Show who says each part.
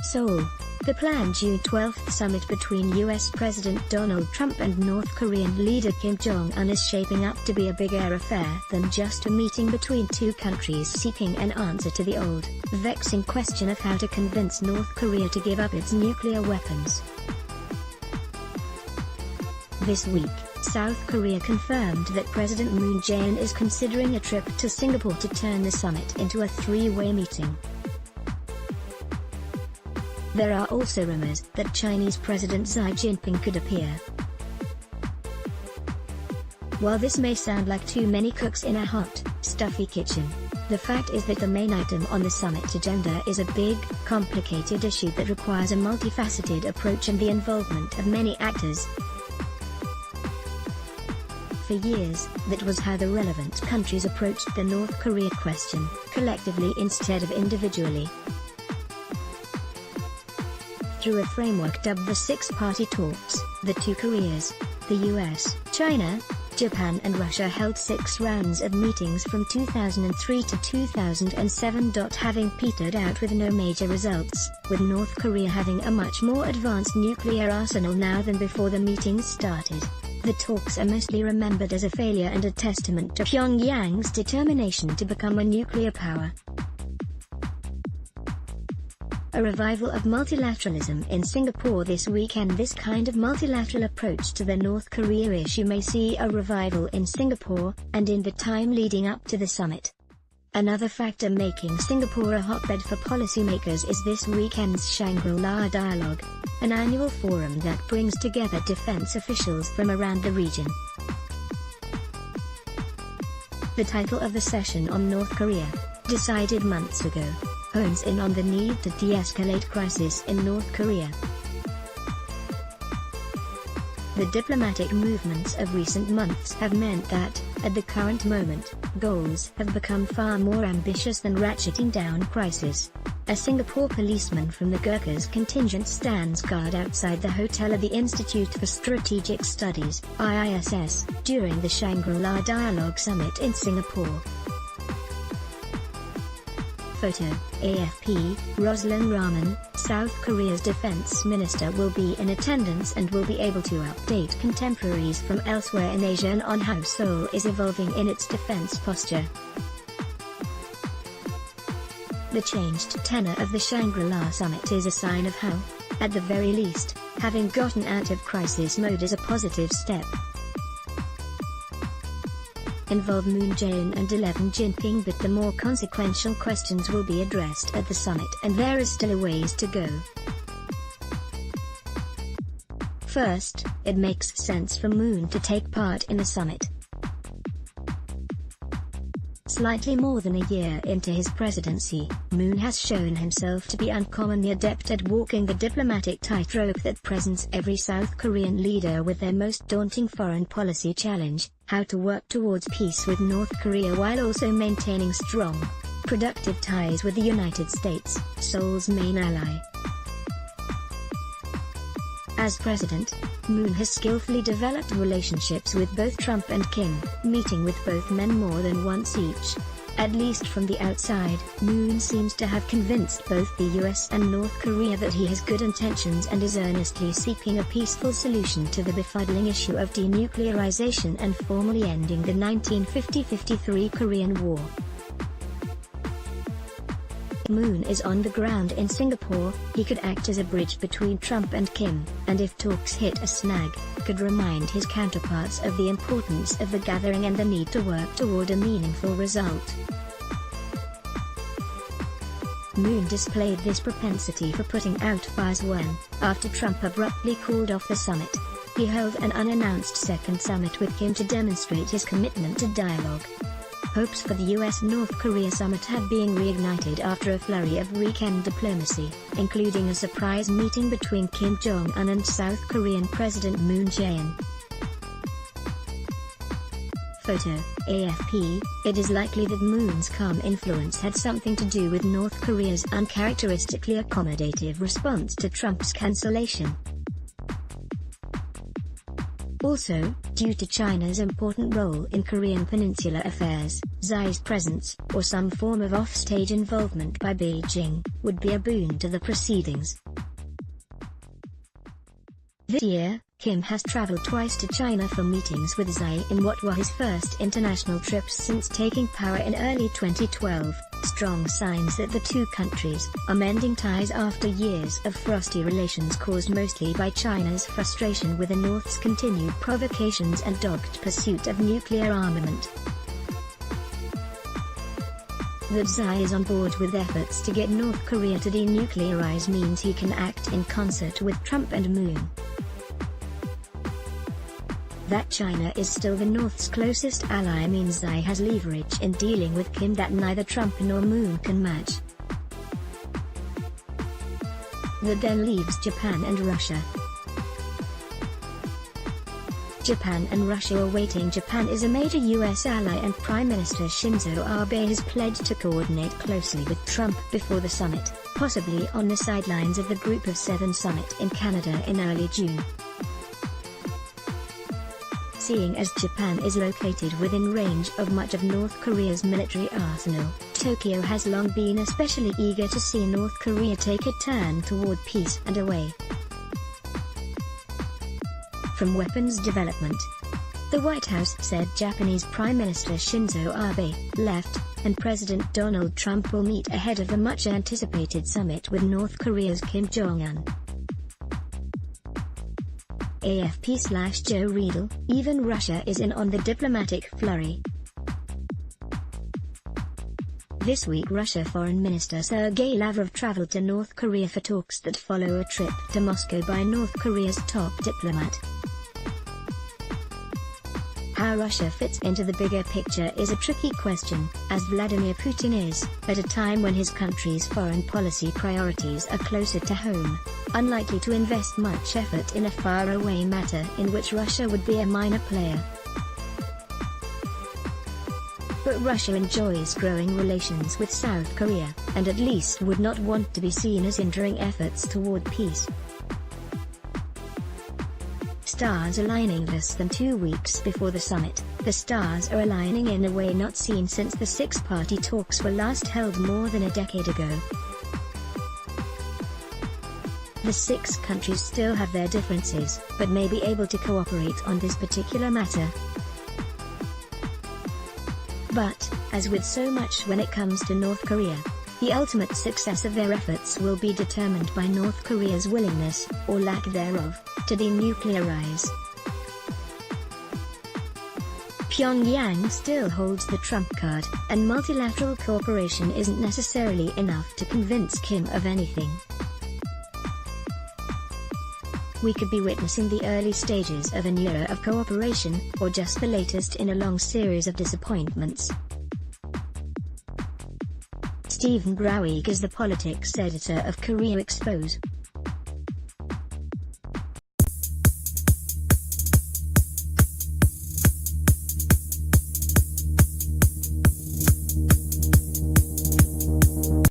Speaker 1: Seoul. The planned June 12 summit between US President Donald Trump and North Korean leader Kim Jong-un is shaping up to be a bigger affair than just a meeting between two countries seeking an answer to the old, vexing question of how to convince North Korea to give up its nuclear weapons. This week, South Korea confirmed that President Moon Jae-in is considering a trip to Singapore to turn the summit into a three-way meeting. There are also rumors that Chinese President Xi Jinping could appear. While this may sound like too many cooks in a hot, stuffy kitchen, the fact is that the main item on the summit agenda is a big, complicated issue that requires a multifaceted approach and the involvement of many actors. For years, that was how the relevant countries approached the North Korea question, collectively instead of individually. Through a framework dubbed the Six-Party Talks, the two Koreas, the US, China, Japan and Russia held 6 rounds of meetings from 2003 to 2007. Having petered out with no major results, with North Korea having a much more advanced nuclear arsenal now than before the meetings started. The talks are mostly remembered as a failure and a testament to Pyongyang's determination to become a nuclear power. A revival of multilateralism in Singapore this weekend. This kind of multilateral approach to the North Korea issue may see a revival in Singapore, and in the time leading up to the summit. Another factor making Singapore a hotbed for policymakers is this weekend's Shangri-La Dialogue, an annual forum that brings together defense officials from around the region. The title of the session on North Korea, decided months ago, hones in on the need to de-escalate crisis in North Korea. The diplomatic movements of recent months have meant that, at the current moment, goals have become far more ambitious than ratcheting down crisis. A Singapore policeman from the Gurkhas contingent stands guard outside the hotel of the Institute for Strategic Studies, IISS, during the Shangri-La Dialogue Summit in Singapore. Photo, AFP, Roslan Rahman, South Korea's defense minister will be in attendance and will be able to update contemporaries from elsewhere in Asia on how Seoul is evolving in its defense posture. The changed tenor of the Shangri-La summit is a sign of how, at the very least, having gotten out of crisis mode is a positive step. Involve Moon Jae-in and 11 Jinping, but the more consequential questions will be addressed at the summit and there is still a ways to go. First, it makes sense for Moon to take part in the summit. Slightly more than a year into his presidency, Moon has shown himself to be uncommonly adept at walking the diplomatic tightrope that presents every South Korean leader with their most daunting foreign policy challenge: how to work towards peace with North Korea while also maintaining strong, productive ties with the United States, Seoul's main ally. As president, Moon has skillfully developed relationships with both Trump and Kim, meeting with both men more than once each. At least from the outside, Moon seems to have convinced both the US and North Korea that he has good intentions and is earnestly seeking a peaceful solution to the befuddling issue of denuclearization and formally ending the 1950-53 Korean War. Moon is on the ground in Singapore, he could act as a bridge between Trump and Kim, and if talks hit a snag, could remind his counterparts of the importance of the gathering and the need to work toward a meaningful result. Moon displayed this propensity for putting out fires when, after Trump abruptly called off the summit, he held an unannounced second summit with Kim to demonstrate his commitment to dialogue. Hopes for the US-North Korea summit have been reignited after a flurry of weekend diplomacy, including a surprise meeting between Kim Jong-un and South Korean President Moon Jae-in. Photo, AFP, it is likely that Moon's calm influence had something to do with North Korea's uncharacteristically accommodative response to Trump's cancellation. Also, due to China's important role in Korean Peninsula affairs, Xi's presence, or some form of offstage involvement by Beijing, would be a boon to the proceedings. This year, Kim has traveled twice to China for meetings with Xi in what were his first international trips since taking power in early 2012, strong signs that the two countries are mending ties after years of frosty relations caused mostly by China's frustration with the North's continued provocations and dogged pursuit of nuclear armament. That Xi is on board with efforts to get North Korea to denuclearize means he can act in concert with Trump and Moon. That China is still the North's closest ally means Xi has leverage in dealing with Kim that neither Trump nor Moon can match. That then leaves Japan and Russia. Japan and Russia are waiting. Japan is a major U.S. ally and Prime Minister Shinzo Abe has pledged to coordinate closely with Trump before the summit, possibly on the sidelines of the Group of Seven summit in Canada in early June. Seeing as Japan is located within range of much of North Korea's military arsenal, Tokyo has long been especially eager to see North Korea take a turn toward peace and away from weapons development. The White House said Japanese Prime Minister Shinzo Abe left, and President Donald Trump will meet ahead of the much-anticipated summit with North Korea's Kim Jong-un. AFP/Joe Riedel, even Russia is in on the diplomatic flurry. This week Russia Foreign Minister Sergei Lavrov traveled to North Korea for talks that follow a trip to Moscow by North Korea's top diplomat. How Russia fits into the bigger picture is a tricky question, as Vladimir Putin is, at a time when his country's foreign policy priorities are closer to home, unlikely to invest much effort in a faraway matter in which Russia would be a minor player. But Russia enjoys growing relations with South Korea, and at least would not want to be seen as hindering efforts toward peace. Stars aligning less than 2 weeks before the summit, the stars are aligning in a way not seen since the six-party talks were last held more than a decade ago. The six countries still have their differences, but may be able to cooperate on this particular matter. But, as with so much when it comes to North Korea, the ultimate success of their efforts will be determined by North Korea's willingness, or lack thereof, to denuclearize. Pyongyang still holds the trump card, and multilateral cooperation isn't necessarily enough to convince Kim of anything. We could be witnessing the early stages of an era of cooperation, or just the latest in a long series of disappointments. Stephen Browig is the politics editor of Korea Expose.